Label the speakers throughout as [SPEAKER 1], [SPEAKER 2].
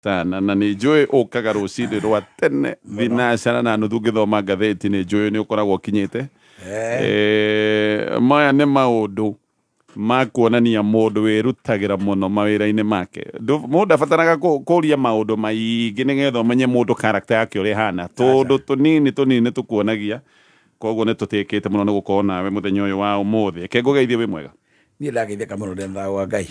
[SPEAKER 1] Gatana na nĩ njũĩ ũkaga rũcinĩ rwa tene thinacara na nuthu ngĩthoma ngathĩti nĩ njũĩ nĩ ũkoragwo kinyĩte maya nĩ maũndũ ma kuonania mũndũ wĩrutagĩra mũno mawĩra-inĩ make mũndũ abataraga kũria maũndũ maingĩ nĩgetha ũmenye mũndũ character yake ũrĩa hana tondũ tũnini tũkuonagia koguo nĩ tũtĩkĩte mũno nĩ gũkorwo nawe mũthenya ũyũ wa ũmũthĩ kengũgeithie wĩ mwega
[SPEAKER 2] niĩ ndageithĩka mũno ndĩ wa Ngai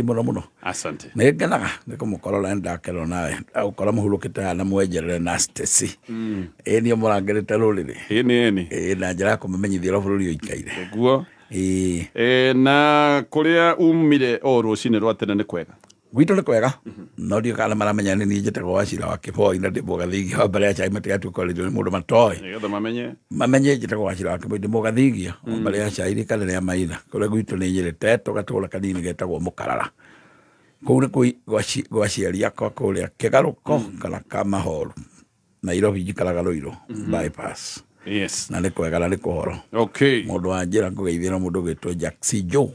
[SPEAKER 2] mũno
[SPEAKER 1] asante
[SPEAKER 2] nĩ ngenaga nĩ kũmũkorora ndakerwo nawe ũkora mũhurũkĩte haha na mwenjerere na Stacy niĩ mũrangĩrĩte rũrĩrĩ
[SPEAKER 1] ĩni
[SPEAKER 2] na njĩra ya kũmamenyithia ũrĩa bũrũri ũikaire
[SPEAKER 1] guo na kũrĩa umire o rũcinĩ rwa tene nĩ kwega
[SPEAKER 2] gwitũ nĩ kwega no ndiũ kana maramenya nĩ niĩ njĩtagwo Wachira wa Kĩboi na ndĩ Mũgathigia wa mbere ya cai matigatuĩka nĩ mũndũ matoĩ
[SPEAKER 1] nĩgetha
[SPEAKER 2] mamenye njĩtagwo Wachira wa Kĩboi ndĩ Mũgathigia wa mbere ya cai rĩka rĩa Maitha kũrĩa gwitũ nĩ Nyĩrĩ tũgatũũra kanini getagwo Mũkarara kũu nĩ gwa aciari akwa kũrĩa Kĩgarũko kana Kamahoru Nairobi njikaraga Rũirũ bypass
[SPEAKER 1] yes
[SPEAKER 2] na nĩ kwega na nĩ kũhoro mũndũ wa njĩra ngũgeithia na mũndũ gwĩtwo Jackson Joe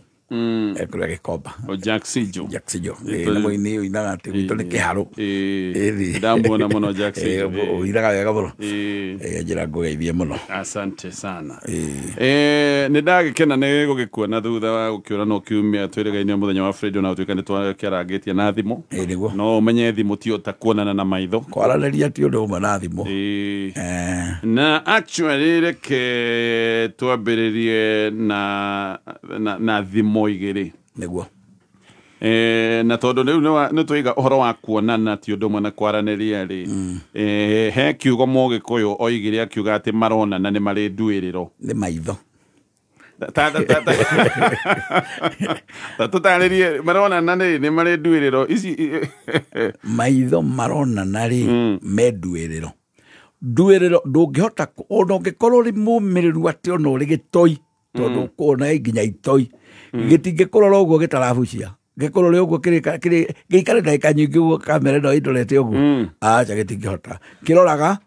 [SPEAKER 2] ekũrĩa Gĩkomba
[SPEAKER 1] Jackson Joe
[SPEAKER 2] nĩ mũini ũinaga atĩ gwitũ nĩ kĩharũ
[SPEAKER 1] ndamuona mũno Jackson
[SPEAKER 2] ũinaga wega mũno njĩra ngũgeithie mũno
[SPEAKER 1] asante sana nĩ ndagĩkena nĩ gũgĩkuona thutha wa gũkĩũra no kiumia twĩrĩgaine mũthenya wa Friday na ũtuĩka nĩ twakĩarangĩtie na thimũ no ũmenye thimũ ti ta kuonana na maitho
[SPEAKER 2] kwaranĩria ti ũndũ ũmwe na thimũ
[SPEAKER 1] na actually reke twambĩrĩrie na thimũ igĩrĩ
[SPEAKER 2] nĩguo
[SPEAKER 1] na tondũ nĩ tũiga ũhoro wa kuonana ti ũndũ ũmwe na kwaranĩria rĩ he kiugo Mũgĩkũyũ oigire akiuga atĩ maronana nĩ marĩ nduĩrĩro
[SPEAKER 2] nĩ maitho
[SPEAKER 1] tũtarĩrie maronana nĩ marĩ nduĩrĩro ici
[SPEAKER 2] maitho maronana rĩ me nduĩrĩro ndũngĩhota ũngĩkorwo ũrĩ mũmĩrĩru atĩ ona ũrĩ gĩtoi tondũ kuona nginya itoi gĩtingĩkũrora ũguo gĩtarabucia gĩkũrore ũguo gĩikare ndagĩka nyingĩ ũguo kamera ĩno ĩndorete ũguo aca gĩtingĩhota kĩroraga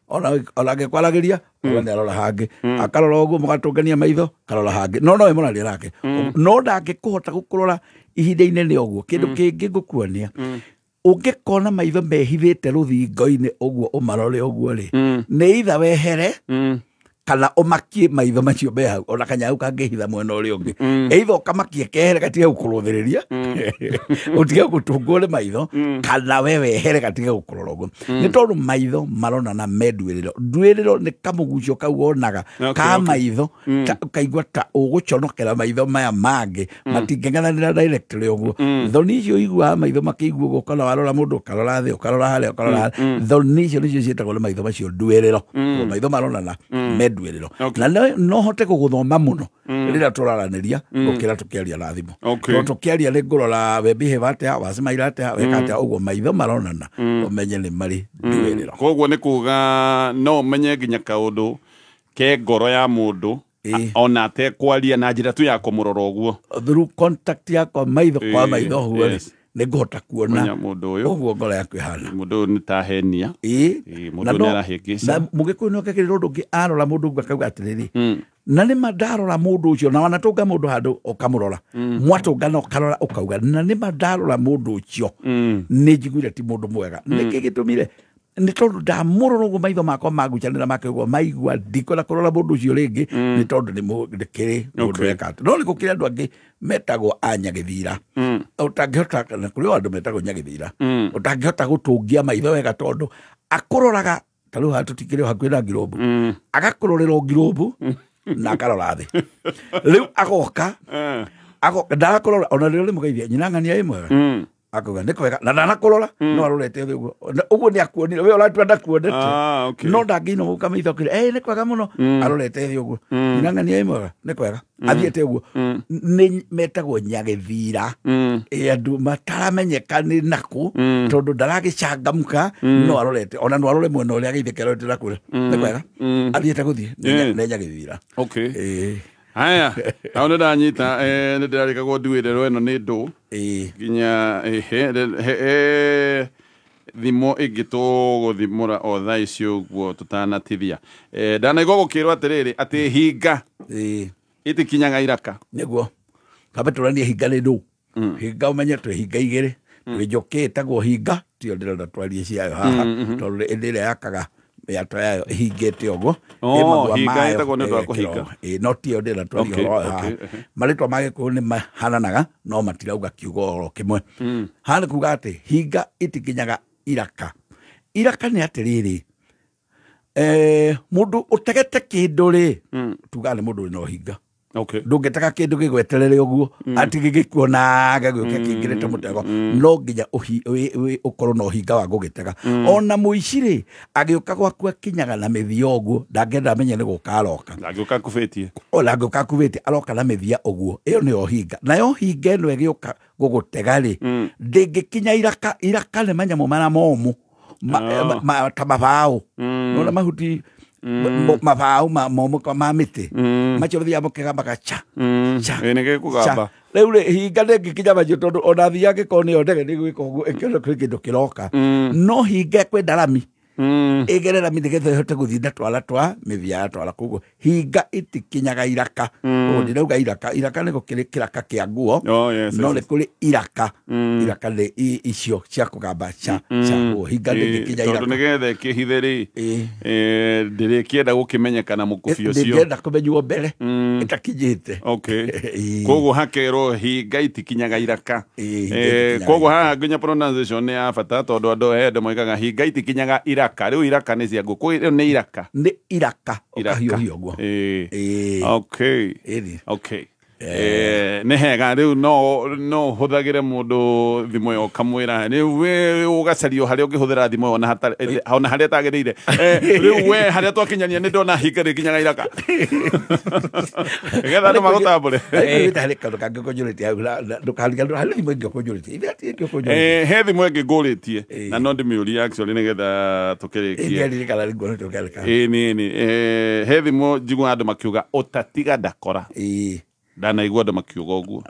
[SPEAKER 2] ona gĩkwaragĩria nĩ arora hangĩ akarora ũguo mũgatũngania maitho karora hangĩ no we mũraria nake no ndangĩkũhota gũkũrora ihinda inene ũguo kĩndũ kĩngĩ ngũkuonia ũngĩkona maitho mehithĩte rũthingo-inĩ ũguo ũmarore ũguo rĩ nĩ itha wehere kana ũmakie maitho macio me hau ona kanyau kangĩhitha mwena ũrĩa ũngĩ either ũkamakie kehere gatige gũkũrũthĩrĩria ũtige gũtũngwo nĩ maitho kana we wehere gatige gũkũrora ũguo nĩ tondũ maitho maronana me nduĩrĩro nĩ kamũgucio kau wonaga ka maitho kaigua ta ũgũconokera maitho maya mangĩ matingĩng'ethanĩra directly ũguo thoni icio iguaga maitho makĩigua ũguo ũkona warora mũndũ ũkarora thĩ ũkarora harĩa ũkarora harĩa thoni icio nĩcio ciĩtagwo nĩ maitho macio nduĩrĩro maitho maronana me nduĩrĩro na no hote gũgũthoma mũno rĩrĩa tũraranĩria gũkĩra tũkĩaria na thimũ tondũ tũkĩaria nĩ ngũrora we behave atĩa wacimaira atĩa weka atĩa ũguo maitho maronana ũmenye nĩ marĩ nduĩrĩro
[SPEAKER 1] koguo nĩ kuga no ũmenye nginya kaũndũ ke ngoro ya mũndũ ona atekwaria na njĩra tu ya kũmũrora ũguo
[SPEAKER 2] through contact yakwa maitho kwa maitho ũguo nĩ ngũhota kuona ũguo ngoro yaku ĩhana
[SPEAKER 1] mũndũ ũyũ nĩ ta henia mũndũ nĩ arahĩngĩca
[SPEAKER 2] na Mũgĩkũyũ nĩ okagĩrĩra ũndũ ũngĩ arora mũndũ ũguo akauga atĩrĩrĩ na nĩma ndarora mũndũ ũcio na wanatũnga mũndũ handũ ũkamũrora mwatũngana ũkarora ũkauga na nĩma ndarora mũndũ ũcio nĩ njiguire ti mũndũ mwega nĩkĩ gĩtũmire nĩ tondũ ndamũrora ũguo maitho makwa magucanĩra make ũguo maigua ndikwenda kũrora mũndũ ũcio rĩngĩ nĩ tondũ nĩ kĩrĩ mũndũ weka atĩ no nĩ gũkĩrĩ andũ angĩ metagwo anyagĩthira ũtangĩhota kana kũrĩ andũ metagwo nyagĩthira ũtangĩhota gũtũngia maitho wega tondũ akũroraga ta rĩu tũtikĩrĩ hakuhĩ na ngirũmbu agakũrorera o ngirũmbu na akarora thĩ rĩu agoka ndarakũrora ona rĩo rĩmũgeithia nyinang'ania ĩ mwega akauga nĩ kwega na ndanakũrora no arorete thĩ ũguo nĩ akuonire we ũratua ndakuonete no ndangĩina gũka maitho kĩrĩ nĩ kwega mũno arorete thĩ ũguo nyinang'ania ĩ mwega nĩ kwega athiĩte ũguo nĩ metagwo nyagĩthira andũ mataramenyeka nĩ nakũ tondũ ndaragĩcangamũka no arorete ona no arore mwena ũrĩa agĩithĩke arorete nakũrĩa nĩ kwega athiĩte gũthiĩ nĩ nyagĩthira
[SPEAKER 1] haya au nĩ ndanyita nĩ ndĩrarĩkagwo nduĩrĩro ĩno nĩ ndũ nginya thimo ĩngĩ tũgũthimũra o thaa ici ũguo tũtanatithia ndanaigua gũkĩrwo atĩrĩrĩ atĩ hinga ĩtĩkinyaga iraka
[SPEAKER 2] nĩguo kaba tũranie hinga nĩ ndũ hinga ũmenye twĩ hinga igĩrĩ Njoke tagwo hinga tio ndĩrenda twarie ciayo haha tondũ ĩndĩ ĩrĩa yakaga mĩato yayo ĩhingĩte ũguo
[SPEAKER 1] hinga ĩtagwo nĩ ũndũ wa kũhinga
[SPEAKER 2] no tio ndĩrenda twarie ũhoro wayo haha marĩtwa ma Gĩkũyũ nĩ mahananaga no matirauga kiugo oro kĩmwe haha nĩ kuuga atĩ hinga ĩtikinyaga iraka nĩ atĩrĩrĩ mũndũ ũtegete kĩndũ rĩ tugaga nĩ mũndũ ũrĩ na ũhinga ndũngĩtega kĩndũ gĩgweterere ũguo atĩ gĩgĩkuonaga gĩũke kĩingĩrĩte mũtego no nginya ũkorwo na ũhinga wa gũgĩtega ona mũici rĩ agĩũka gwaku akinyaga na mĩthia ũguo ndangĩenda amenye nĩ gũka aroka ndangĩũka akubĩtie aroka na mĩthia ũguo ĩyo nĩyo hinga nayo hinga ĩno ĩgĩũka gũgũtega rĩ ndĩngĩkinya iraka nĩ manyamũ marĩa momũ ta mabaũ nona mahuti mabaũ momũ ma mĩtĩ macio thiaga mũkĩgambaga cha rĩu rĩ hinga ndĩngĩkinya macio tondũ ona thia angĩkorwo nĩyo ndege nĩgwĩka ũguo ĩkĩona kwĩ kĩndũ kĩroka no hinga kwenda rami ĩgere rami nĩgetha ĩhote gũthiĩ ndatwara twa mĩthia yatwara koguo hinga ĩtikinyaga iraka ndĩrauga iraka nĩ gũkĩrĩ kĩraka kĩa nguo no nĩ kũrĩ iraka nĩ icio cia kũgamba hinga ndĩngĩkinya iraka
[SPEAKER 1] tondũ nĩgetha ĩkĩhithe rĩ ndĩrĩkĩenda gũkĩmenyekana mũkũbi ũcio
[SPEAKER 2] ndĩrĩenda kũmenywo mbere ĩtakinyĩte
[SPEAKER 1] koguo hakerwo hinga itikinyaga iraka koguo haha nginya pronunciation nĩ ya bata tondũ andũ moigaga hinga itikinyaga iraka rĩu iraka nĩ cia ngũkũ rĩu nĩ iraka ũkahiũhia ũguo nĩ hega rĩu no hũthagĩre mũndũ thimũ yo kamwĩra rĩu we ũgacario harĩa ũngĩhũthĩra thimũ ona harĩa tagĩrĩire rĩu we harĩa twakinyania nĩ ndona hinga rĩkinyaga iraka getha andũ magũtambũre
[SPEAKER 2] harĩ kaũndũ kangĩ ũkũnjũrĩtie hau harĩ thimũ ĩngĩ ũkũnjũrĩtie
[SPEAKER 1] he thimũ ĩngĩ ngũrĩtie na no ndĩmĩũria actually nĩgetha tũkĩrĩkie he thimũ njiguaga andũ makiuga ũtatiga ndakora ndanaigua andũ makiuga ũguo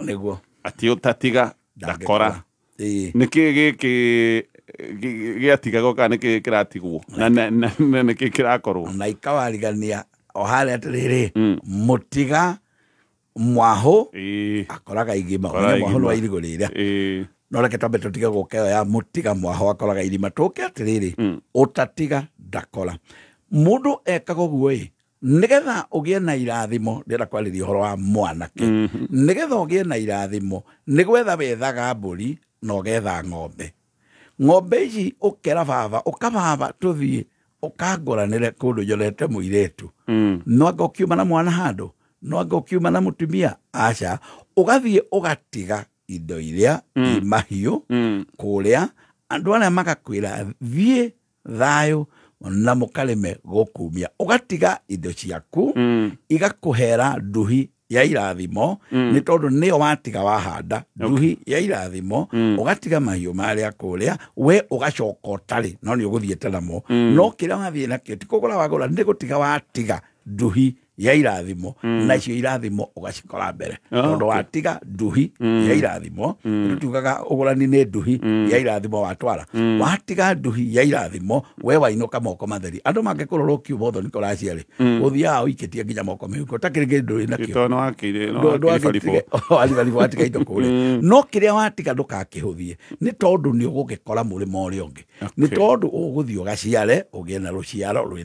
[SPEAKER 1] atĩ ũtatiga ndakora nĩkĩ gĩkĩ gĩatigagwo kana nĩkĩ kĩratigwo na nĩkĩ kĩrakorwo
[SPEAKER 2] na ikawarigania o harĩa atĩrĩrĩ mũtiga mwahũ akoraga igima mwahũ nĩ irigũ rĩrĩa no reke twambe tũtige gũka ĩyo ya mũtiga mwahũ akoraga irima tũke atĩrĩrĩ ũtatiga ndakora mũndũ ekaga ũguo nĩgetha ũgĩe na irathimo ndĩrenda kwarĩria ũhoro wa mwanake nĩgetha ũgĩe na irathimo nĩ gwetha wethaga mbũri na ũgetha ng'ombe ici ũkera baba tũthiĩ ũkangũranĩre kũndũ nyonete mũirĩtu no anga ũkiuma na mwana handũ no anga ũkiuma na mũtumia aca ũgathiĩ ũgatiga indo iria i mahiũ kũrĩa andũ arĩa magakwĩra thiĩ thayũ na mũkarĩme gũkumia ũgatiga indo ciaku igakũhera nduhi ya irathimo nĩ tondũ nĩyo watiga wahanda nduhi ya irathimo ũgatiga mahiũ marĩa kũrĩa we ũgacoka ũtarĩ no nĩ ũgũthiĩte namo no kĩrĩa wathiĩ nakĩo ti kũgũra wagũra nĩ gũtiga watiga nduhi ya irathimo na icio irathimo ũgacikora mbere tondũ watiga nduhi ya irathimo tugaga ũgũrani nĩ nduhi ya irathimo watwara watiga nduhi ya irathimo we wainũka moko matheri andũ mangĩkũrora ũkiuma ũthoni kũraciarĩ ũthiaga ũikĩtie nginya moko mĩhuko ũtakĩrĩ kĩndũ wĩ nakĩo watiga indo kũrĩa no kĩrĩa watiga ndũgakĩhũthie nĩ tondũ nĩ ũgũgĩkora mũrĩmo ũrĩa ũngĩ nĩ tondũ ũgũthiĩ ũgaciare ũgĩe na rũciaro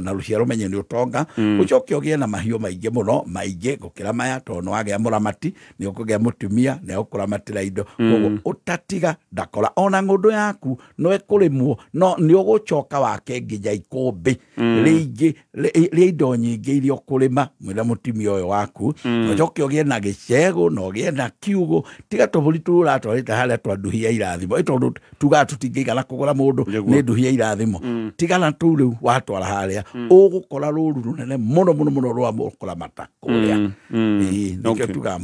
[SPEAKER 2] na rũciaro menye nĩ ũtonga ucoke ũgĩe na mahiũ maingĩ mũno maingĩ gũkĩra maya tondũ nĩ wagĩa mũramati nĩ ũkũgĩa mũtumia nĩ ũkũramatĩra indo koguo ũtatiga ndakora ona ng'ũndũ yaku no ĩkũrĩmwo no nĩ ũgũcoka wake nginya ikũmbĩ rĩingĩ rĩa indo nyingĩ iria ũkũrĩma mwĩna mũtumia ũyũ waku ũcoke ũgĩe na gĩcegũ na ũgĩe na kiugũ tiga tũbũri tũu ũratwarĩte harĩa twa nduhi ya irathimo tondũ tugaga tũtingĩigana kũgũra mũndũ nĩ nduhi ya irathimo tigana tũu rĩu watwara harĩa ũgũkora rũru rũnene mũno rwa kũramata kũrĩa nĩkĩo tugaga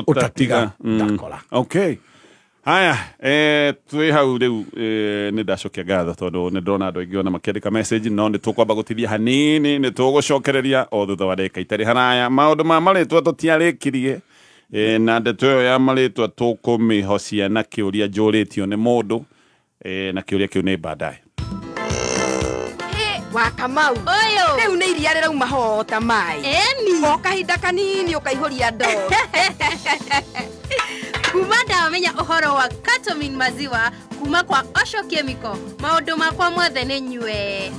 [SPEAKER 2] ũtatiga ndakora
[SPEAKER 1] haya twĩ hau rĩu nĩ ndacokia ngatho tondũ nĩ ndĩrona andũ aingĩ ona makĩandĩka message no nĩ tũkwamba gũtithia hanini nĩ tũgũcokereria o thutha wa ndagĩka itarĩ haraya maũndũ ma marĩtwa tũtiarĩkirie na ndeto ĩyo ya marĩtwa tũkũmĩhocia na kĩũria njũrĩtio nĩ mũndũ na kĩũria kĩu nĩ baadaye
[SPEAKER 3] Wakamau rĩu nĩ iria rĩrauma hota maĩ o kahinda kanini ũkaihũria ndoo
[SPEAKER 4] Kumanda wamenya uhoro wa Katomin maziwa kuma kwa Osho Chemical. Maundu makwa mothe ni nyue.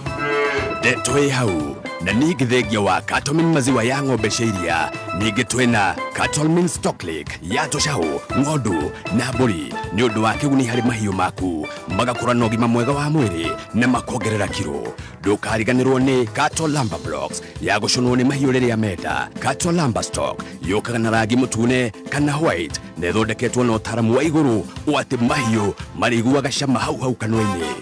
[SPEAKER 5] Detwe hau na ningĩ thengia wa Katomin maziwa ya ng'ombe cia iria, ningĩ twĩna Katomin Stock Lake ya tũcaũ, ng'ondu na mbũri nĩ ũndũ wa kĩguni harĩ mahiũ maku, magakũra na ũgima mwega wa mwĩrĩ na makongerera kiro. Ndũkariganĩrwo nĩ Cattle Lumber Blocks ya gũcũnwo nĩ mahiũ rĩrĩa menda. Cattle Lumber Stock yũkaga na rangi mũtune kana white na ĩthondeketwo na ũtaaramu wa igũrũ atĩ mahiũ marĩiguaga cama hau kanua-inĩ.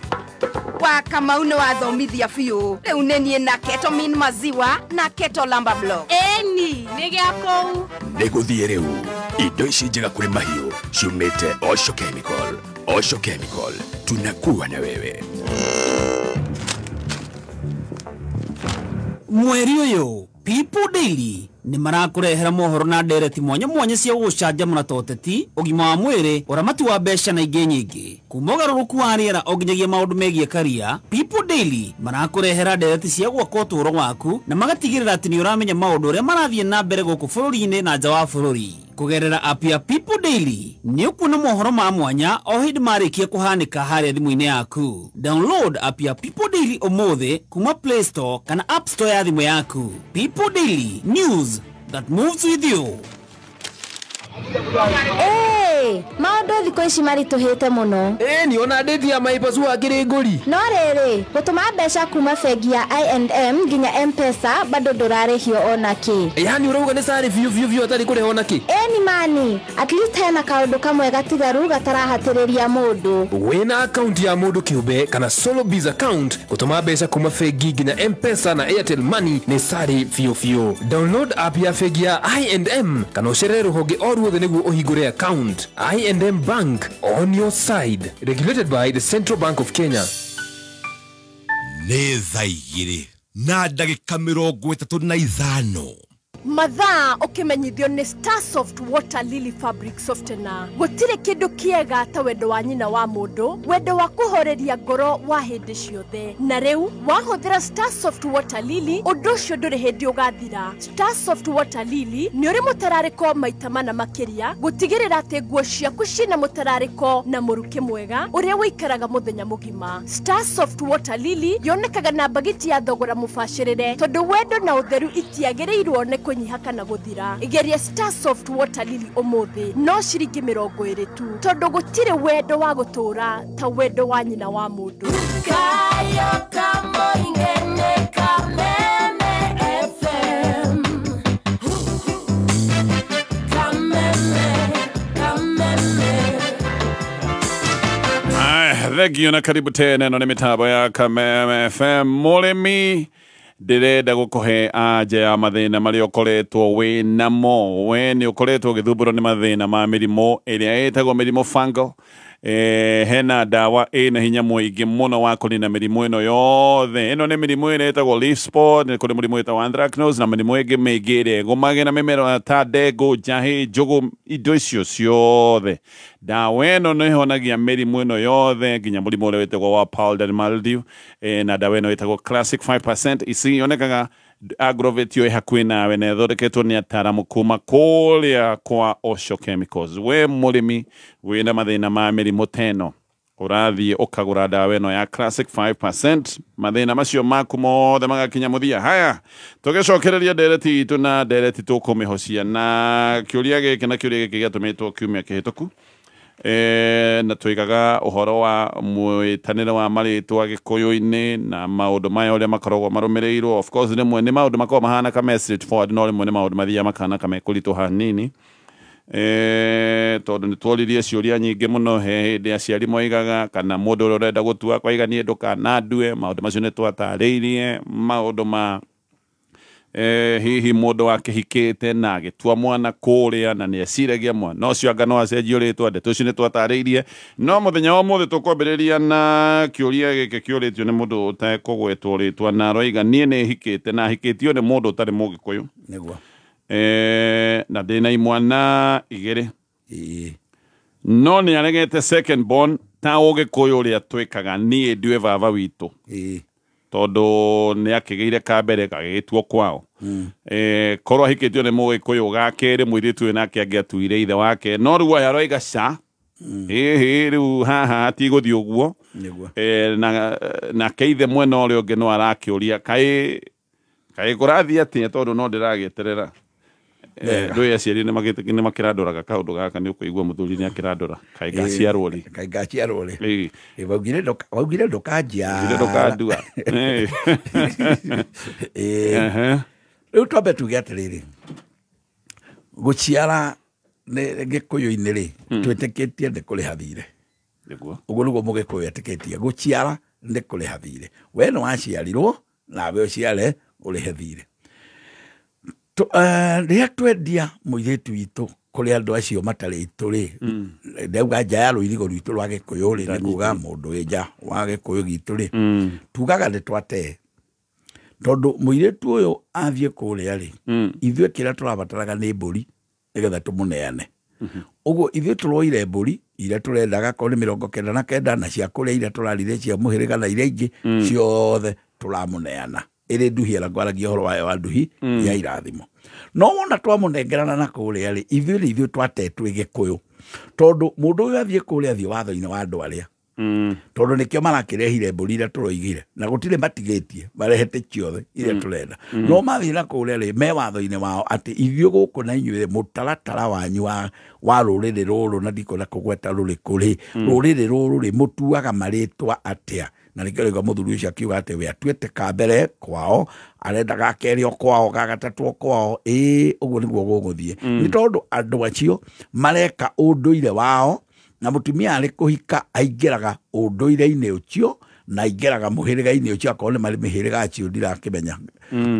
[SPEAKER 3] Wa Kamau nĩ wathomithia biũ. Rĩu nĩ niĩ na Katomin maziwa na Cattle Lumber Block.
[SPEAKER 4] Eni, nĩ gĩa kũu.
[SPEAKER 5] Nĩgũthiĩ rĩu. Indo ici njega kũrĩ mahiũ ciumĩte Osho Chemical. Osho Chemical, tunakuwa na wewe.
[SPEAKER 6] Mweri ũyũ People Daily ni marakurehera mohoro na ndereti mwanya cia gũcanjamũra toteti, ũgima wa mwĩrĩ, ũramati wa mbeca na ingĩ nyingĩ. Kuma ũgarũrũku wa rĩera onginyagia maũndũ megiĩ career, People Daily marakurehera ndereti cia gwaka ũtũũro waku na magatigĩrĩra atĩ nĩ ũramenya maũndũ ũrĩa marathiĩ na mbere gũkũ bũrũri-inĩ na nja wa bũrũri. Kugerera app ya People Daily nĩ ũkuona mohoro ma mwanya o hĩndĩ marĩkia kũhanĩka harĩa thimũ-inĩ yaku. Download app ya People Daily ũmũthĩ kuma Play Store kana App Store ya thimũ yaku. People Daily, news that moves with you.
[SPEAKER 7] Maũndũ thikũ ici maritũhĩte mũno.
[SPEAKER 8] Ni ona ndethi ya maipasu akĩrĩ ngũri.
[SPEAKER 7] No rĩrĩ, gũtũma mbeca kuma bengi ya I&M nginya M-Pesa bado ndũrarĩhio ona kĩ.
[SPEAKER 8] Yani ũrauga nĩ sari biũ atarĩ kũrĩha ona kĩ.
[SPEAKER 7] Ni mani, at least hena kaũndũ kamwe gatigaru gatarahatĩrĩria mũndũ.
[SPEAKER 8] Wĩna account ya mũndũ kĩũmbe kana solo biz account, gũtũma mbeca kuma bengi nginya M-Pesa na Airtel Money nĩ sari biũ. Download app ya bengi ya I&M kana ũcerere rũhonge o ruothe nĩguo ũhingũre account. I&M Bank, on your side. Regulated by the Central Bank of Kenya.
[SPEAKER 9] Nĩ thaa igĩrĩ na ndagĩka 35.
[SPEAKER 10] Mathaa ukimenyithio ni Starsoft Water Lily Fabric Softener. Gutire kindu kiega ta wendo wa nyina wa mundu, wendo wa kuhoreria ngoro wa hindi ciothe. Na riu wahuthira Starsoft Water Lily, undu ucio nduri hindi ugathira. Starsoft Water Lily ni uri mutarariko maita mana makiria, gutigirira ati nguo ciaku cina mutarariko na muruki mwega uria wikaraga muthenya mugima. Starsoft Water Lily yonekaga na bagiti ya thogora mubashirire, tondu wendo na utheru itiagirirwo ne kunyiha kana guthira. Igeria Starsoft Water Lily umuthi no ciringi 20 tu, tondu gutire wendo wa gutura ta wendo wa nyina wa mundu. Kayo kamo ingene Kameme FM.
[SPEAKER 1] Thegio na karibu tena no nĩ mĩtambo ya Kameme FM. Mũrĩmi ndĩrenda gũkũhe anja ya mathĩna marĩa ũkoretwo wĩ namo. We nĩ ũkoretwo ũgĩthumbũrwo nĩ mathĩna ma mĩrimũ ĩrĩa ĩtagwo mĩrimũ fungal. Hena ndawa ĩna hinya mũingĩ mũno wa kũnina mĩrimũ ĩno yothe. Ĩno nĩ mĩrimũ ĩrĩa ĩtagwo leaf spot, nĩ kũrĩ mũrimũ ĩtagwo anthracnose na mĩrimũ ĩngĩ mĩingĩ ĩrĩa ĩgũmagĩra mĩmera ta ndengũ, njahĩ, njũgũ, indo icio ciothe. Ndawa ĩno nĩ ĩhonagia mĩrimũ ĩno yothe nginya mũrimũ ũrĩa wĩtagwo wa powdery mildew, na ndawa ĩno ĩtagwo classic 5%. Ici yonekaga Agrovet yo hakuhĩ nawe na ĩthondeketwo nĩ ataaramu kuma kũrĩa kwa Osho Chemicals. We mũrĩmi wĩna mathĩna ma mĩrimũ ta ĩno, ũrathiĩ ũkagũra ndawa ĩno ya classic 5%, mathĩna macio maku mothe magakinya mũthia. Haya, tũgĩcokereria ndereti itũ na ndereti tũkũmĩhocia na kĩũria gĩkĩ na kĩũria gĩkĩ gĩatũmĩtwo kiumia kĩhĩtũku. Na tũigaga ũhoro wa mwĩtanĩre wa marĩtwa gĩkũyũ-inĩ na maũndũ maya ũrĩa makoragwo marũmĩrĩirwo. Of course rĩmwe nĩ maũndũ makoragwo mahana ka message forward, no rĩmwe nĩ maũndũ mathiaga makana ka mekũritũ hanini. Tondũ nĩ tworirie ciũria nyingĩ mũno he hĩndĩ aciari moigaga kana mũndũ ũrĩa ũrenda gũtua kwaiganie ndũkanandue. Maũndũ macio nĩ twatarĩirie, maũndũ ma hihi mũndũ wakĩhikĩte na agĩtua mwana kũrĩa na nĩ eciragia mwana ũcio anga no acenjio rĩtwa. Ndeto icio nĩ twatarĩirie, no mũthenya wa ũmũthĩ tũkwambĩrĩria na kĩũria gĩkĩ kĩũrĩtio nĩ mũndũ ũtekũgwetwo rĩtwa na aroiga niĩ nĩ hikĩte na hikĩtio nĩ mũndũ ũtarĩ Mũgĩkũyũ.
[SPEAKER 2] Nĩguo.
[SPEAKER 1] Na ndĩna imwana 2 no nĩ aregete second born ta Ũgĩkũyũ ũrĩa twĩkaga niĩ ndue baba witũ, tondu ni akigeire ka mbere kagitwo kwao korwo ahikitio ni Mugikuyu ga keri muiritu nake angiatuire ithe wake no riu aya roiga ca riu haha tiguthi uguo na keithe mwena uria ungi no arakiuria kai kurathi atia tondu no ndiragieterera ndui aciari ni makirandoraga kaundu gaka ni ukuigua muthuri ni akirandora kai gaciarwo ri
[SPEAKER 2] waugire ndukanjia
[SPEAKER 1] ndukandua
[SPEAKER 2] riu twambe tuge atiriri guciara Gikuyu-ini ri twitikitie ndi kuriha thire uguo niguo Mugikuyu etikitie guciara ndi kuriha thire we no waciarirwo nawe uciare urihe thire riria twendia muiritu witu kuri andu acio matari itu ri ndauga nja ya ruirigo rwitu rwa Gikuyu ri niguga mundu nja wa Gikuyu gitu ri tugaga ni twate tondu muiritu uyu athie kuria ri ithue kira turabataraga ni mburi nigetha tumuneane uguo ithue turoire mburi iria turendaga ko ni 99 na cia kuria iria turarire cia muhiriga na iria ingi ciothe turamuneana iri nduhi aragwaragia horo wayo wa nduhi ya irathimo no wona twamunengerana na kuria ri ithue twatetwe Gikuyu tondu mundu uyu athie kuria thio watho-ini wa andu aria tondu nikio marakirehire mburi iria turoigire na gutire matigetie marehete ciothe iria turenda no mathie na kuria ri me watho-ini wao ati ithue guku na inyuĩ mutaratara wanyu wa ruriri ruru na ndiko na kugweta ruriku ri ruriri ruru ri mutuaga maritwa atia na nikio muthuri ucio akiuga ati we atuete ka mbere kwao arenda gakerio kwao gagatatwo kwao uguo niguo guguthie ni tondu andu acio mareka unduire wao na mutumia ari kuhika aingiraga unduire-ini ucio na aingiraga muhiriga-ini ucio akorwo ni mari mihiriga acio ndirakimenya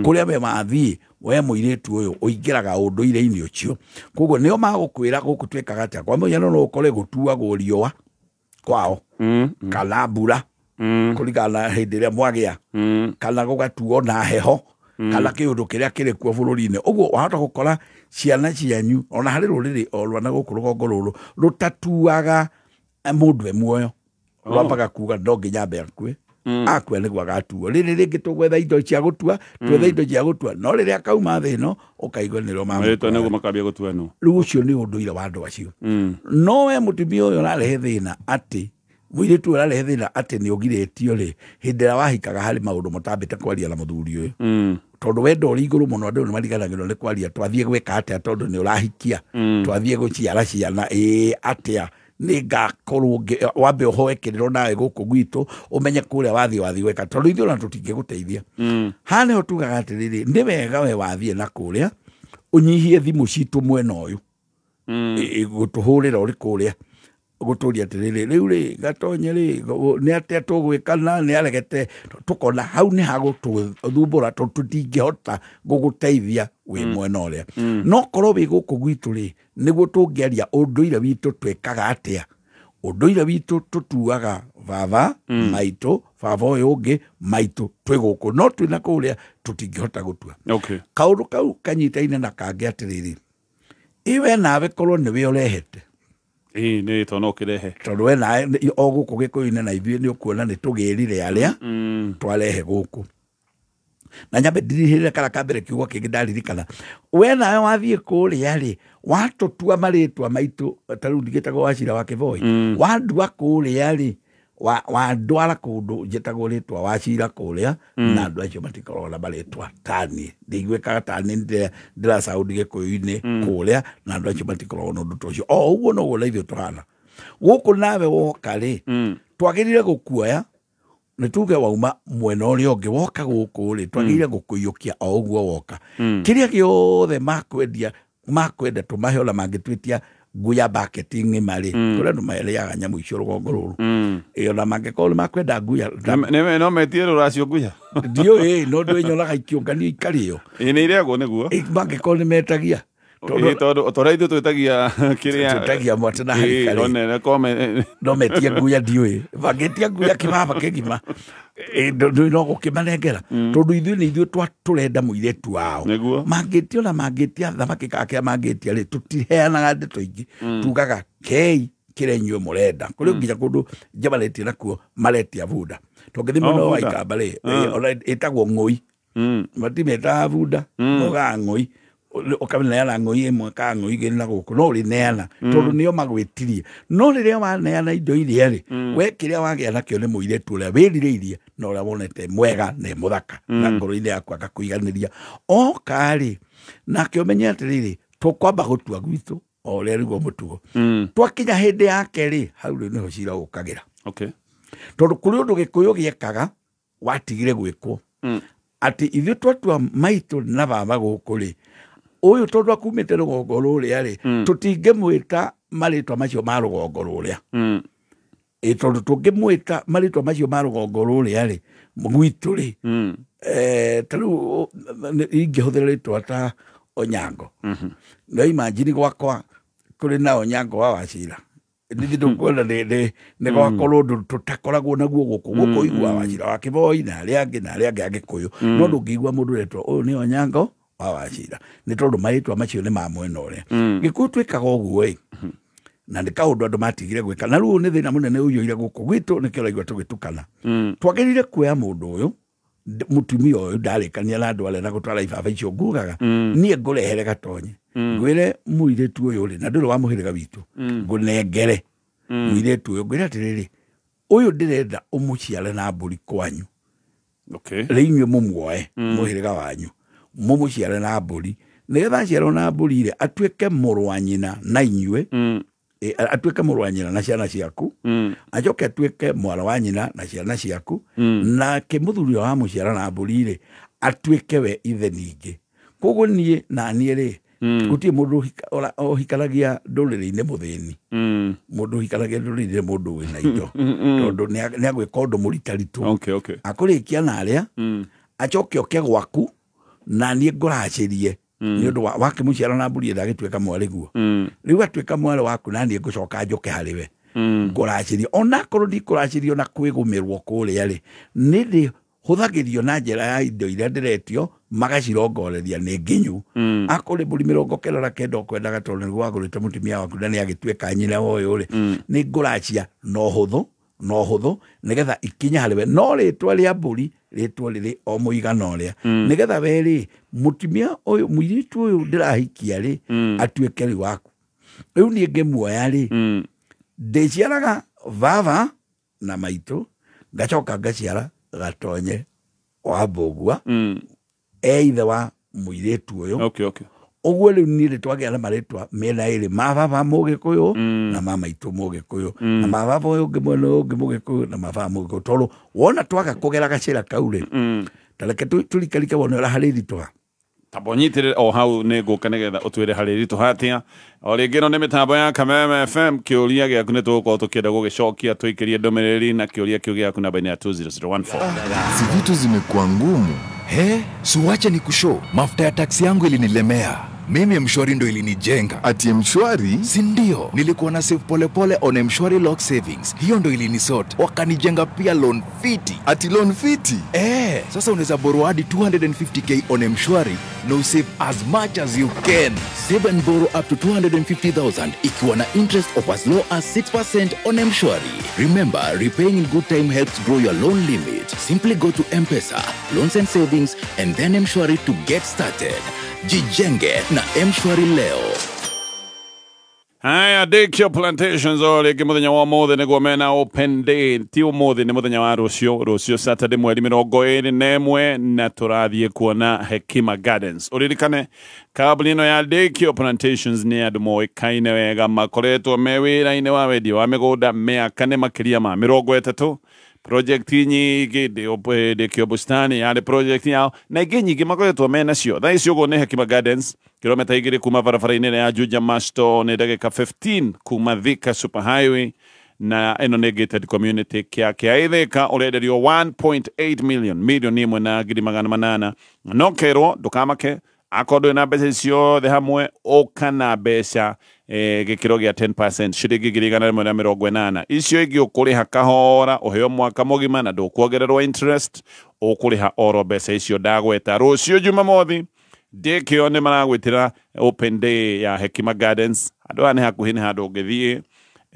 [SPEAKER 2] kuria me mathii we muiritu uyu uingiraga unduire-ini ucio koguo nio magukwira guku twikaga atia kwa munyano no ukore gutuagwo riua kwao kana mbura kurigana hindi ria mwagia kana gugatuo na heho kana kiundu kiria kiri kuo bururi-ini uguo wahota gukora ciana cianyu ona hari ruriri orwa na guku rugongo ruru rutatuaga mundu muoyo rwambaga kuga ndonginya mbe akue niguo agatuo riri ringi tugwetha indo cia gutua twetha indo cia gutua no riria kauma thi no ukaigua niro
[SPEAKER 1] mameto niguo makambia gutua no
[SPEAKER 2] riu ucio ni unduire wa andu acio no we mutumia uyu ararehe thina ati muiritu ararehe thina ati ni ugiretio ri hindi ria wahikaga hari maundu mutambite kwaria na muthuri uyu tondu wendo uri iguru muno andu ni mariganagirwo ni kwaria twathie gwika atia tondu ni urahikia twathie guciara ciana atia ni ngakorwo wambe uhoe kiriro nawe guku gwitu umenye kuria wathie weka tondu ithuĩ ona tutingĩgũteithia hane ho tugaga atiriri ni wega we wathie na kuria unyihie thimu citu mwena uyu gutuhurira uri kuria guturia atiriri riu ri gatonye ri ni atia tugwikana ni aregete tukona hau ni hagututhumbura tutingihota guguteithia wi mwena uria no korwo wi guku gwitu ri niguo tungiaria unduire witu twikaga atia unduire witu tutuaga baba maitu baba uyu ungi maitu twi guku no twina kuria tutingihota gutua kaundu kau kanyitaine na kangi atiriri iwe nawe korwo niwe urehete
[SPEAKER 1] ni tono kirehe
[SPEAKER 2] tondu we na o guku Gikuyu-ini na ithuĩ ni ukuona ni tugirire aria twarehe guku na nyambe ndirihirire kara kambere kiugo kingi ndaririkana we nawe wathie kuria ri watutua maritwa maitu tariu ndigitagwo Wachira wa Kivoi wandua kuria ri wandwara kundu njitagwo ritwa Wachira kuria na andu acio matikoragwo na maritwa tani ndigwikaga tani ndira saudi Gikuyu-ini kuria na andu acio matikoragwo na undu tocio o uguo noguo na ithuĩ tuhana guku nawe woka ri twagirire gukuoya ni tuge wauma mwena uria ungi woka guku ri twagirire gukuyukia o uguo woka kiria giothe makwenda tumahe ona mangitwitia nguya marketing mari kuria ndu maeleaga nyamu icio rugongo ruru ona mangikorwo makwenda nguya
[SPEAKER 1] no metie ruracio nguya
[SPEAKER 2] ndio no ndwenyoraga ikiunganio ikario
[SPEAKER 1] ni iriagwo niguo
[SPEAKER 2] mangikorwo ni metagia
[SPEAKER 1] tondu ithuĩ twĩtagia kĩrĩa
[SPEAKER 2] twĩtagia mwate na harikari no metie nguya ndiũĩ bangĩtia nguya kĩbaba kĩgima no gũkĩmanengera tondu ithuĩ nĩ ithuĩ tũrenda mũirĩtu wao mangĩtia ona mangĩtia thamaki kakĩa mangĩtia rĩ tũtiheanaga ndeto ingĩ tugaga kei kire inyuĩ mũrenda kũrĩ nginya kũndũ njabarĩtie nakuo maretia bunda tũngĩthi mũno wa ikamba rĩ ĩtagwo ng'ũi matimetaga bunda ũgaa ng'ũi ũkaneana ng'ũi ĩmwe ka ng'ũi igĩrĩ na gũkũ no ũrĩneana tondũ nĩo magwĩtirie no rĩrĩa waneana indo iria rĩ we kĩrĩa wagĩa nakĩo nĩ mũirĩtu ũrĩa wĩrirĩirie na ũrĩa wonete mwega na mũthaka na ngoro-inĩ yaku agakũiganĩria oka rĩ nake ũmenye atĩrĩrĩ tũkwamba gũtua gwitũ o ũrĩa rĩguo mũtugo twakinya hĩndĩ yake rĩ hau rĩ nĩho cira ũkagĩra tondũ kũrĩ ũndũ Gĩkũyũ gĩekaga watigire gwĩkwo atĩ ithuĩ twatua maitũ na baba gũkũ rĩ ũyũ tondũ akumĩte rũgongo rũrĩa rĩ tũtingĩmwĩta marĩtwa macio ma rũgongo rũrĩa tondũ tũngĩmwĩta marĩtwa macio ma rũgongo rũrĩa rĩ gwitũ rĩ tarĩu ingĩhũthĩra rĩtwa ta Onyango na imagine gwakwa kũrĩ na Onyango wa Wachira ndithi ndũkwenda nĩ gwakorwo ũndũ tũtakoragwo naguo gũkũ igua Wachira wa Kĩboi na arĩa angĩ a Gĩkũyũ no ndũngĩigua mũndũ ũretwo ũyũ nĩ Onyango wa Wachira nĩ tondũ marĩtwa macio nĩ ma mwena ũrĩa Gĩkũyũ twĩkaga ũguo na nĩ kaũndũ andũ matigire gwĩka na rĩu nĩ thĩna mũnene ũiyũire gũkũ gwitũ nĩkĩo ũraigua tũgĩtukana twagĩrĩire kuoya mũndũ ũyũ mũtumia ũyũ ndarĩkania na andũ arĩa na gũtwara ibaba icio ngugaga niĩ ngũrehere gatonye ngwĩre mũirĩtu ũyũ rĩ na ndũrĩ wa mũhĩrĩga witũ ngũnengere mũirĩtu ũyũ ngwĩre atĩrĩrĩ ũyũ ndĩrenda ũmũciare na mbũri kwanyu rĩ inyuĩ mũmuoe mũhĩrĩga wanyu mũmũciare na mbũri nĩgetha aciarwo na mbũri rĩ atuĩke mũrũ wa nyina na inyuĩ atuĩke mũrũ wa nyina na ciana ciaku acoke atuĩke mwana wa nyina na ciana ciaku nake mũthuri wa mũciara na mbũri rĩ atuĩke we ithe ningĩ koguo niĩ na niĩ rĩ gũtirĩ mũndũ ũhikanagia ndũrĩrĩ-inĩ mũthĩni mũndũ ũhikanagia ndũrĩrĩ-inĩ mũndũ wĩna indo tondũ nĩ agwĩka ũndũ mũritaritũ akũrĩkia na arĩa acoke oke gwaku na niĩ ngũracĩrie nĩ ũndũ wake mũciara na mbũri ndagĩtuĩka mwarĩguo rĩu atuĩka mwarĩ waku na niĩ ngũcoka njoke harĩwe ngũracĩrio onakorwo ndikũracĩrio na kwĩgũmĩrwo kũrĩa rĩ nĩ ndĩhũthagĩrio na njĩra ya indo iria ndĩretio magacirongoreria nĩ nginyu akũrĩ mbũri 99 ũkwendaga tondũ nĩ gwagũrĩte mũtumia waku na nĩ agĩtuĩka nyina ũyũ rĩ nĩ ngũracia na ũhũthũ nĩgetha ikinya harĩwe no rĩtwa rĩa mbũri rĩtwa rĩrĩ o mũigana ũrĩa nĩgetha we rĩ mũtumia ũyũ mũirĩtu ũyũ ndĩrahikia rĩ atuĩke rĩ waku rĩu niĩ ngĩmuoya rĩ ndĩciaraga baba na maitũ ngacoka ngaciara gatonye wa mbũgua ithe wa mũirĩtu ũyũ ũguo rĩu niĩ rĩtwagĩa na marĩtwa mĩena ĩrĩ ma baba Mũgĩkũyũ na ma maitũ Mũgĩkũyũ na ma baba ũyũ ũngĩ mwena ũyũ ũngĩ Mũgĩkũyũ na ma baba Mũgĩkũyũ tondũ wona twaga kũgera gacĩra kau rĩ tareke tũrikarike wona ũrĩa harĩ ritwa
[SPEAKER 1] tabo nyitĩrĩre o hau nĩ ngũka nĩgetha ũtwĩre harĩ ritwa hatia o rĩngĩ no nĩ mĩtambo ya Kameme FM kĩũria gĩaku nĩ tũgũkorwo tũkĩenda gũgĩcokia twĩkĩrie ndũmĩrĩri na kĩũria kĩu gĩaku namba-inĩ ya 20014
[SPEAKER 11] si vitu zimekuwa ngumu suwache ni kushow mafuta ya taksi yangu ilinilemea mimi Mshwari ndo ilinijenga. Ati Mshwari? Si ndio. Nilikuwa na save polepole on Mshwari Lock Savings. Hiyo ndo ilinisort. Wakanijenga pia loan fiti. Ati loan fiti? Sasa unaweza borrow hadi 250k on Mshwari na usave as much as you can. Save and borrow up to 250,000 ikiwa na interest of as low as 6% on Mshwari. Remember, repaying in good time helps grow your loan limit. Simply go to M-Pesa, Loans and Savings, and then Mshwari to get started. Jijenge na Mshwari leo.
[SPEAKER 1] Haya, Dikio Plantations o rĩngĩ mũthenya wa ũmũthĩ nĩguo mena open day ti ũmũthĩ nĩ mũthenya wa rũciũ Saturday mweri 21 na tũrathiĩ kuona Hekima Gardens ũririkane kambuni ĩno ya Dikio Plantations nĩ andũ moĩkaine wega makoretwo me wĩra-inĩ wa wendia wa mĩgũnda mĩaka nĩ makĩria ma 30 project nyingĩ Dikio Bustani yarĩ project yao na ingĩ nyingĩ makoretwo mena cio thaa ici ũguo nĩ Hekima Gardens kilomita 2 kuma barabara-inĩ ya Juja Masto nĩ ndagĩka 15 kuma Thika Super Highway na ĩno nĩ gated community kĩa Ithĩka ũrenderio 1.8 million imwe na ngiri 800 no kerwo ndũkamake akorwo na mbeca ciothe hamwe ũkana mbeca gĩkĩro gĩa 10% ciringi 180 icio ingĩ ũkũrĩha kahora ũheo mwaka mũgima na ndũkuongererwo interest ũkũrĩha oro mbeca icio ndagweta rũciũ Jumamothi Dikio nĩ maragwĩtĩra open day ya Hekima Gardens andũ aya nĩ hakuhĩ nĩ handũ ũngĩthiĩ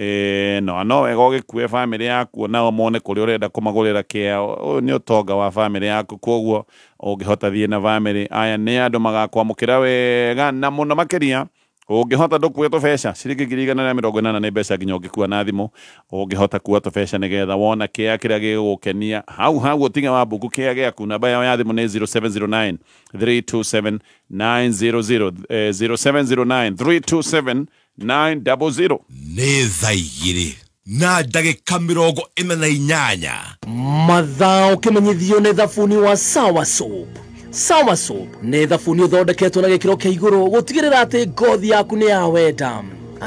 [SPEAKER 1] no wega ũgĩkue family yaku nao mone kũrĩa ũrenda kũmagũrĩra kĩao nĩ ũtonga wa family yaku koguo ũngĩhota thiĩ na family aya nĩ andũ magakwamũkĩra wega na mũno makĩria ũngĩhota ndũkue tũbeca ciringi 180 nĩ mbeca nginya ũngĩkua na thimũ ũngĩhota kuua tũbeca nĩgetha wona kĩaya kĩrĩa gĩgũkenia hau ũtige wa mbuku kĩaya gĩaku namba yao ya thimũ nĩ 0709 327 900 0709 327 900
[SPEAKER 9] nĩ thaa igĩrĩ na ndagĩka 48
[SPEAKER 12] mathaa ũkĩmenyithio nĩ thabuni wa Sawa Soap. Sawa Soap nĩ thabuni ũthondeketwo na gĩkĩro kĩa igũrũ gũtigĩrĩra atĩ ngothi yaku nĩ ya wenda.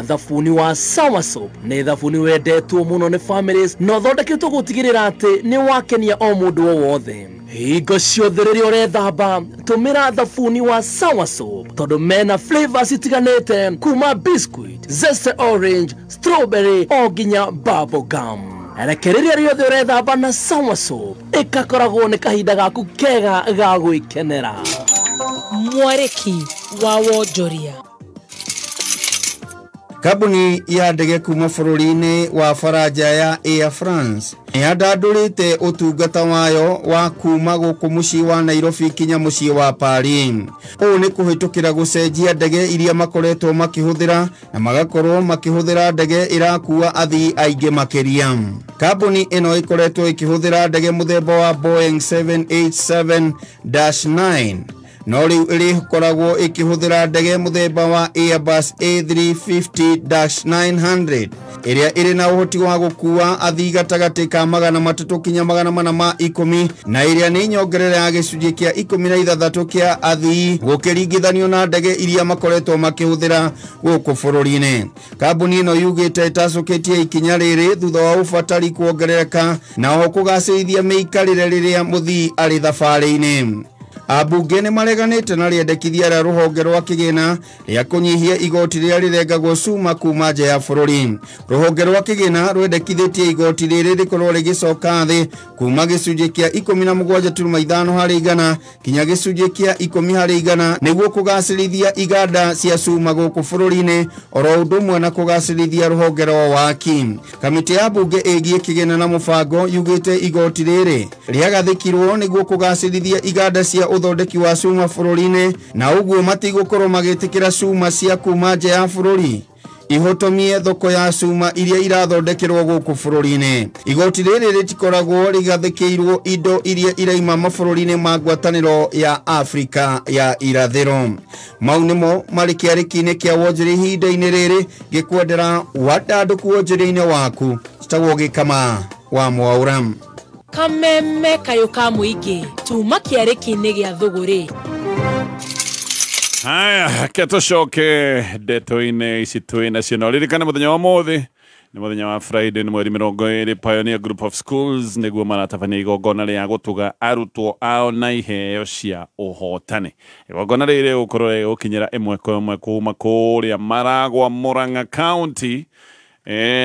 [SPEAKER 12] Thabuni wa Sawa Soap nĩ thabuni wendetwo mũno nĩ families na ũthondeketwo gũtigĩrĩra atĩ nĩ wakenia o mũndũ o wothe. Hingo ciothe rĩrĩa ũrethamba tũmĩra thabuni wa Sawa Soap tondũ mena flavors itiganĩte kuma biscuit, zesty orange, strawberry o nginya bubble gum. Rekereria rĩothe ũrethamba na Sawa Soap ĩkakoragwo nĩ kahinda gaku kega ga gwĩkenera.
[SPEAKER 13] Mwarĩki wa wonjoria.
[SPEAKER 14] Kambuni ya ndege kuma bũrũri-inĩ wa Faranja ya Air France nĩyandandũrĩte ũtungata wayo wa kuma gũkũ mũciĩ wa Nairobi kinya mũciĩ wa Paris. Ũũ nĩ kũhĩtũkĩra gũcenjia ndege iria makoretwo makĩhũthĩra na magakorwo makĩhũthĩra ndege ĩrakua athii aingĩ makĩria. Kambuni ĩno ĩkoretwo ĩkĩhũthĩra ndege mũthemba wa Boeing 787-9 no rĩu ĩrĩkoragwo ĩkĩhũthĩra ndege mũthemba wa Airbus A350-900 ĩrĩa ĩrĩ na ũhoti wa gũkua athii gatagatĩ ka 300 kinya 410 na ĩrĩa nĩ nyongerera ya gĩcunjĩ kĩa 16 kĩa athii gũkĩringithanio na ndege iria makoretwo makĩhũthĩra gũkũ bũrũri-inĩ. Kambuni ĩno yugĩte ĩtacũkĩtie ikinya rĩrĩ thutha wa ũbatari kuongerereka na oho kũgacĩrithia mĩikarĩre rĩrĩa mũthii arĩ thabarĩ-inĩ. Abunge nĩ mareganĩte na rĩendekithia rĩa rũhonge rwa kĩgĩna rĩa kũnyihia igoti rĩrĩa rĩrengagwo cuma kuma nja ya bũrũri. Rũhonge rwa kĩgĩna rwendekithĩtie igoti rĩrĩ rĩkorwo rĩgĩcoka thĩ kuma gĩcunjĩ kĩa 17.5 harĩ igana kinya gĩcunjĩ kĩa 10 harĩ igana nĩguo kũgacĩrithia iganda cia cuma gũkũ bũrũri-inĩ oro ũndũ ũmwe na kũgacĩrithia rũhonge rwa waki. Kamĩtĩ ya bunge ĩgiĩ kĩgĩna na mũbango yugĩte igoti rĩrĩ rĩagathĩkirwo nĩguo kũgacĩrithia iganda cia ũthondeki wa cuma bũrũri-inĩ na ũguo matigũkorwo magĩtĩkĩra cuma cia kuma nja ya bũrũri ihotomie thoko ya cuma iria irathondekerwo gũkũ bũrũri-inĩ. Igoti rĩrĩ rĩtikoragwo rĩgathĩkĩirwo indo iria iraima mabũrũri-inĩ ma ngwatanĩro ya Afrika ya irathĩro. Mau nĩmo marĩ kĩarĩki-inĩ kĩa wonjoria ihinda-inĩ rĩrĩ ngĩkwendera wandandũku wonjoria-inĩ waku citagwo Gĩkama wa Mwaũra.
[SPEAKER 13] Kameme kayo ka mũingĩ tuma kĩarĩki-inĩ gĩa thũgũrĩ.
[SPEAKER 1] Haya ketũcoke ndeto-inĩ ici twĩ nacio no ririkane mũthenya wa ũmũthĩ nĩ mũthenya wa Friday nĩ mweri 20 Pioneer Group of Schools nĩguo maratabania igongona rĩa gũtũga arutwo ao na iheo cia ũhotani. Igongona rĩrĩ gũkorwo gũkinyĩra ĩmwe kwa ĩmwe kuma kũrĩa Maragwa, Murang'a County.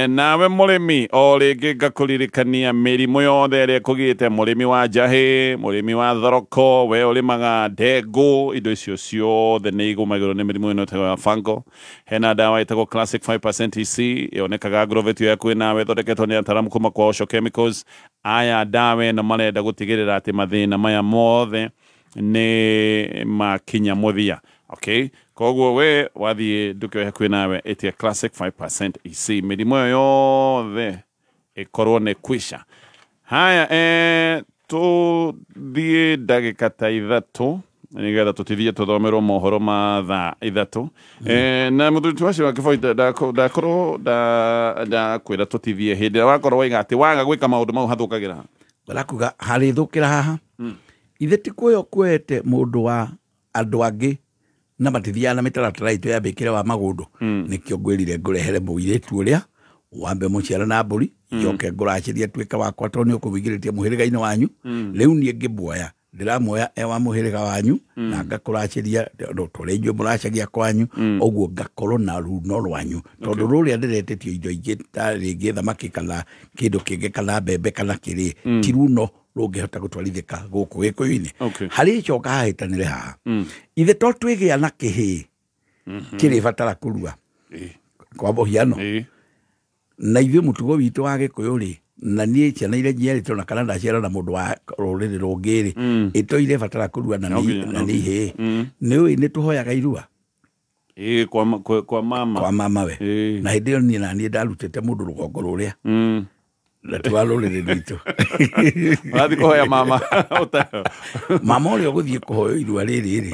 [SPEAKER 1] Nawe mũrĩmi o rĩngĩ ngakũririkania mĩrimũ yothe ĩrĩa ĩkũgĩte mũrĩmi wa njahĩ, mũrĩmi wa thoroko, we ũrĩmaga ndengũ, indo icio ciothe nĩ igũmagĩrwo nĩ mĩrimũ ĩno ĩtagwo ya fungal. Hena ndawa ĩtagwo Classic 5% EC yonekaga Agrovet yakuĩ nawe ĩthondeketwo nĩ ataramu kuma kwa Osho Chemicals. Aya ndawa ĩno marenda gũtigĩrĩra atĩ mathĩna maya mothe nĩ makinya mũthia. Okay, koguo we wathiĩ nduka hakuĩ nawe ĩtia Classic 5% EC mĩrimũ ĩyo yothe ĩkorwo nĩ kwisha. Haya tũthiĩ ndagĩka ta ithatũ nĩgetha tũtithie tũthomerwo mohoro ma thaa ithatũ. Na mũthuri wacio wa Kĩboi ndakwĩra tũtithie hĩndĩ ĩrĩa wakorwo waiga atĩ waga gwĩka maũndũ mau hathũkagĩra ha.
[SPEAKER 2] Barakuga harĩ thũkĩra haha ithe ti kuoyo kwete mũndũ wa andũ angĩ na matithiana mĩtaratara itũ ya mbĩkĩre wa magũndũ nĩkĩo ngwĩrire ngũrehere mũirĩtu ũrĩa wambe mũciara na mbũri njoke ngũracĩrie tuĩke wakwa tondũ nĩ ũkũmũingĩrĩtie mũhĩrĩga-inĩ wanyu. Rĩu niĩ ngĩmuoya ndĩramuoya wa mũhĩrĩga wanyu na ngakũracĩria tũrĩa inyuĩ mũracagia kwanyu ũguo ngakorwo na runo rwanyu tondũ rũrĩa ndĩretĩtio indo ingĩ ta rĩngĩ thamaki kana kĩndũ kĩngĩ kana mbembe kana kĩrĩ ti runo rũngĩhota gũtwarithĩka gũkũ gĩkũyũ-inĩ. Harĩ icoka hahĩtanĩre haha ithe to twĩgĩa na kĩhĩ kĩrĩ batara kũrua kwa mũhiano na ithuĩ mũtugo witũ wa gĩkũyũ rĩ na niĩ ciana iria njiarĩtwo na kana ndaciara na mũndũ wa rũrĩrĩ rũngĩ rĩ ĩto batara kũrua na nĩ ihĩ nĩũĩ nĩ tũhoyaga irua
[SPEAKER 1] kwa mama
[SPEAKER 2] we na hĩndĩ ĩyo niĩ na niĩ ndarutĩte mũndũ rũgongo rũrĩa na twa rũrĩrĩ rwitũ
[SPEAKER 1] wathi kũhoya mama
[SPEAKER 2] mama ũrĩa ũgũthiĩ kũhoyo irua rĩrĩ rĩ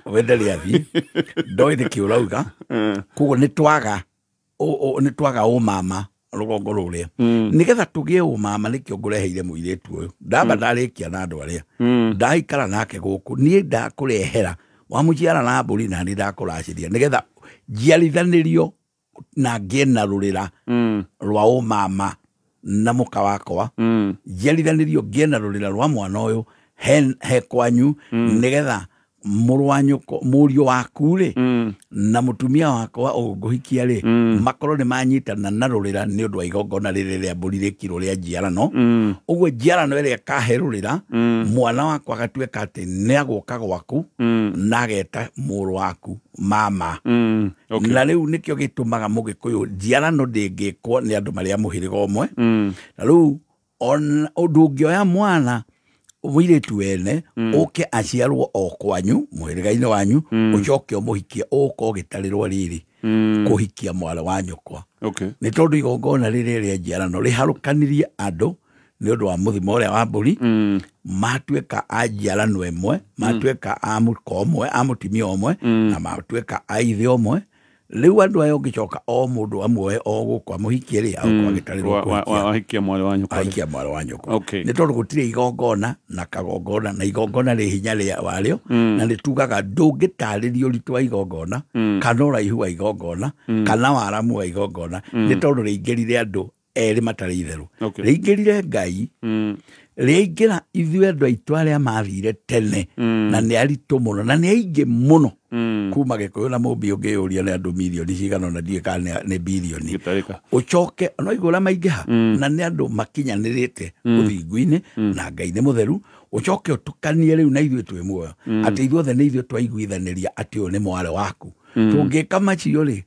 [SPEAKER 2] wendere athiĩ ndoĩ nĩkĩ ũrauga koguo nĩ twaga ũmama rũgongo rũrĩa nĩgetha tũgĩe ũmama nĩkĩo ngũreheire mũirĩtu ũyũ ndamba ndarĩkia na andũ arĩa ndaikara nake gũkũ niĩ ndakũrehera wamũciara na mbũri na nĩ ndakũracĩria nĩgetha njiarithanĩrio na ngĩe na rũrĩra rwa ũmama na mũka wakwa njiarithanĩrio ngĩe na rũrĩra rwa mwana ũyũ he kwanyu nĩgetha mũriũ waku rĩ na mũtumia wakwa ũngũhikia rĩ makorwo nĩ manyitana na rũrĩra nĩ ũndũ wa igongona rĩrĩ rĩa mbũri rĩkirwo rĩa njiarano ũguo njiarano ĩrĩa ĩkahe rũrĩra mwana wakwa agatuĩka atĩ nĩ agũka gwaku na ageta mũrũ waku mama na rĩu nĩkĩo gĩtũmaga mũgĩkũyũ njiarano ndĩngĩkwo nĩ andũ marĩa mũhĩrĩga ũmwe na rĩu ũndũ ũngĩoya mwana mũirĩtu wene ũke aciarwo o kwanyu mũhĩrĩga-inĩ wanyu ũcoke ũmũhikie ũko gĩtarĩrwo rĩrĩ kũhikia mwana wa nyũkwa nĩ tondũ igongona rĩrĩ rĩa njiarano rĩharũkanirie andũ nĩ ũndũ wa mũthimo ũrĩa wa mbũri matuĩka a njiarano ĩmwe matuĩka a mũka ũmwe a mũtumia ũmwe na matuĩka a ithe ũmwe rĩu andũ aya ũngĩcoka o mũndũ amwe o gũkũ amũhikie rĩ agũkwa gĩtarĩrwo
[SPEAKER 1] ahikia mwana
[SPEAKER 2] wa nyũkwa nĩ tondũ gũtirĩ igongona na kagongona na igongona rĩ hinya warĩo na nĩ tugaga ndũngĩtarĩria ũritũ wa igongona kana ũraihu wa igongona kana waramu wa igongona nĩ tondũ rĩingĩrire andũ erĩ matarĩ itherũ rĩingĩrire Ngai rĩaingĩra ithuĩ andũ aitũ arĩa mathire tene na nĩ aritũ mũno na nĩ aingĩ mũno kuma gĩkũyũ na mũmbi ũngĩyũria nĩ andũ mirioni cigana na ndiĩ kana nĩ bilioni ũcoke no igũra maingĩha na nĩ andũ makinyanĩrĩte ũthingu-inĩ na Ngai nĩ mũtheru ũcoke ũtukanie rĩu na ithuĩ twĩ muoyo atĩ ithuothe nĩ ithuĩ twaiguithanĩria atĩ ũyũ nĩ mwarĩ waku tũngĩka macio rĩ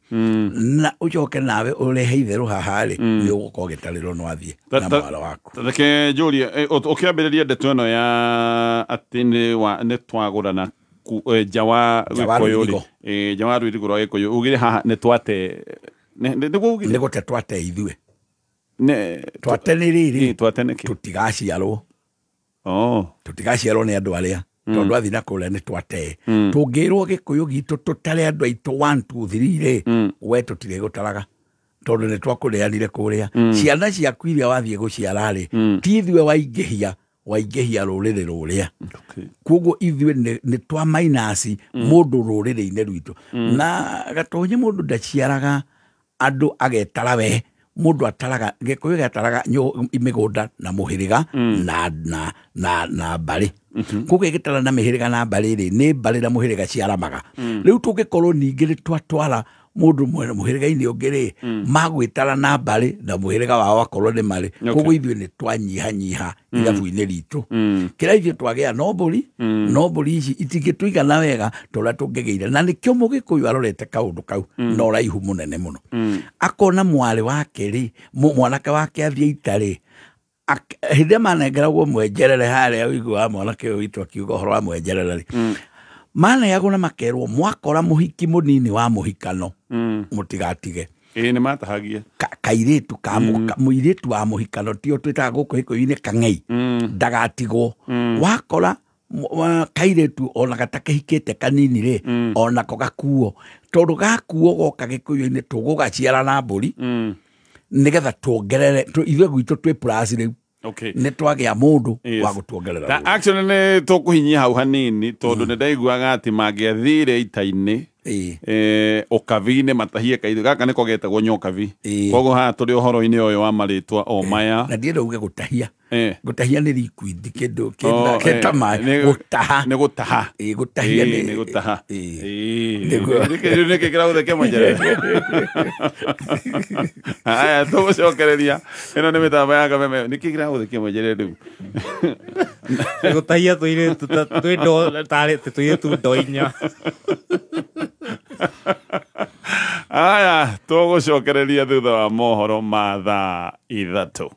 [SPEAKER 2] na ũcoke nawe ũrehe itherũ haha rĩ nĩ ũgũkorwo gĩtarĩrwo nĩ wathiĩ na mwarĩ waku
[SPEAKER 1] reke njũrie ũkĩambĩrĩria ndeto ĩno ya atĩ nĩ twagũrana nja wa gĩkũyũ rĩ nja wa rũirigo rwa gĩkũyũ ugire haha nĩ twate
[SPEAKER 2] nĩ gũte twate ithuĩ twate nĩ rĩrĩ tũtigaciarwo tũtigaciarwo nĩ andũ arĩa tondũ athi na kũrĩa nĩ twate tũngĩrwo gĩkũyũ gitũ tũtare andũ aitũ 1 2 3 rĩ we tũtirĩ gũtaraga tondũ nĩ twakũrĩanire kũrĩa ciana ciaku iria wathiĩ gũciara rĩ ti ithuĩ waingĩhia rũrĩrĩ rũrĩa koguo ithuĩ nĩ twa mainasi mũndũ rũrĩrĩ-inĩ rwitũ na gatonye mũndũ ndaciaraga andũ agetara we mũndũ ataraga gĩkũyũ gĩataraga mĩgũnda na mũhĩrĩga na mbarĩ koguo gĩtara na mĩhĩrĩga na mbarĩ rĩ nĩ mbarĩ na mũhĩrĩga ciaramaga rĩu tũngĩkorwo ningĩ nĩ twatwara mũndũ mũhĩrĩga-inĩ ũngĩ rĩ magwĩtara na mbarĩ na mũhĩrĩga wao akorwo nĩ marĩ koguo ithuĩ nĩ twanyihanyiha ithabu-inĩ ritũ kĩrĩa ithuĩ twagĩa no mbũri ici itingĩtũigana wega tũrĩa tũngĩgĩire na nĩkĩo mũgĩkũyũ arorete kaũndũ kau na ũraihu mũnene mũno akona mwarĩ wake rĩ mwanake wake athiĩ ita rĩ hĩndĩ manengeragwo mwenjerere harĩa ũiguaga mwanake ũyũ witũ akiuga ũhoro wa mwenjerere rĩ maneagwo na makerwo mwakora mũhiki mũnini wa mũhikano mũtigatige
[SPEAKER 1] nĩ matahagia
[SPEAKER 2] kairĩtu mũirĩtu wa mũhikano tio twĩtaga gũkũ gĩkũyũ-inĩ kang'ei ndagatigwo wakora kairĩtu ona gatakĩhikĩte kanini rĩ onako gakuo tondũ gakuo goka gĩkũyũ-inĩ tũgũgaciara na mbũri nĩgetha tuongerere ithuĩ gwitũ twĩ plus rĩu nĩ twagĩa mũndũ wa gũtuongerera
[SPEAKER 1] actually nĩ tũkũhinyia hau hanini tondũ nĩ ndaiguaga atĩ mangĩathire ita-inĩ ũkabi-inĩ matahie kaithu gaka nĩko getagwo nyokabi koguo haha tũrĩ ũhoro-inĩ ũyũ wa marĩtwa o maya
[SPEAKER 2] na ndiĩ ndauge gũtahia gũtahia nĩ liquid kĩndũ kĩtama gũtaha
[SPEAKER 1] nĩ gũtaha
[SPEAKER 2] gũtahia
[SPEAKER 1] nĩ gũtaha nĩkĩ kĩragũthekia mwenjerere aya tũgũcokereria ĩno nĩ mĩtambo ya kameme nĩkĩ kĩragũthekia mwenjerere rĩu
[SPEAKER 15] gũtahia tũirĩtu twĩ ndo tarĩ tũirĩtu ndo inya
[SPEAKER 1] aya tũgũcokereria thutha wa mohoro ma thaa ithatũ.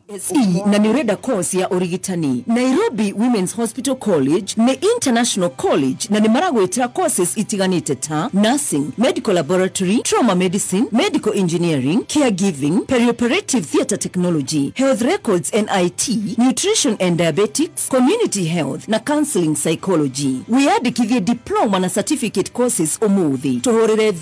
[SPEAKER 15] Na nĩ ũrenda course ya ũrigitani, Nairobi Women's Hospital College nĩ international college na nĩ maragwĩtĩra courses itiganĩte ta nursing, medical laboratory, trauma medicine, medical engineering, caregiving, perioperative theatre technology, health records and IT, nutrition and diabetics, community health na counseling psychology. Wĩyandĩkithie diploma na certificate courses ũmũthĩ. Tũhũrĩre